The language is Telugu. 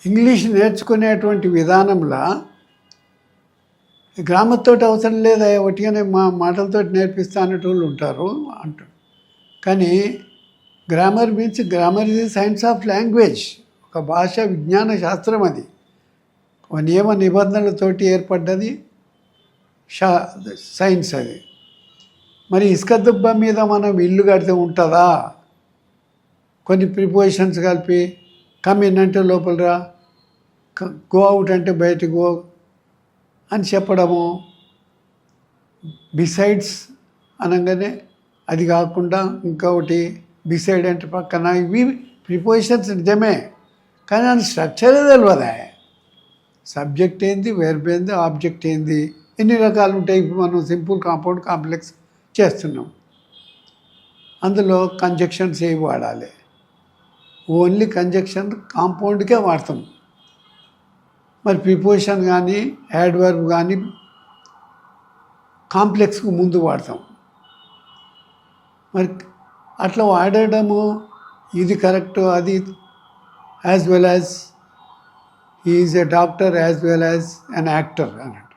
ఇంగ్లీష్ నేర్చుకునేటువంటి విధానంలో గ్రామర్తో అవసరం లేదా, ఒట్టిగానే మాటలతో నేర్పిస్తా అనేటోళ్ళు ఉంటారు అంటారు. కానీ grammar means grammar is the science of language. ఒక భాష విజ్ఞాన శాస్త్రం. అది నియమ నిబంధనలతోటి ఏర్పడ్డది సైన్స్. అది మరి ఇసుక దుబ్బ మీద మనం ఇల్లు కడితే ఉంటుందా? కొన్ని ప్రిపోజిషన్స్ కలిపి కమ్ ఇన్ అంటే లోపల రా, గో అవుట్ అంటే బయటకు గో అని చెప్పడము, బిసైడ్స్ అనగానే అది కాకుండా ఇంకొకటి బిసైడ్ అంటే పక్కన, ఇవి ప్రిపోజిషన్స్ నిజమే, కానీ అది స్ట్రక్చరే తెలియదా. సబ్జెక్ట్ ఏంది, వెర్బ్ ఏంది, ఆబ్జెక్ట్ ఏంది, ఎన్ని రకాలు ఉంటాయి. ఇప్పుడు మనం సింపుల్, కాంపౌండ్, కాంప్లెక్స్ చేస్తున్నాం. అందులో కంజక్షన్స్ ఏవి వాడాలి? ఓన్లీ కంజక్షన్ కాంపౌండ్కే వాడతాం. మరి ప్రిపోజిషన్ కానీ యాడ్వర్బ్ కానీ కాంప్లెక్స్కు ముందు వాడతాం. మరి అట్లా వాడడము ఇది కరెక్ట్. అది as well as he is a doctor as well as an actor అన్నాడు.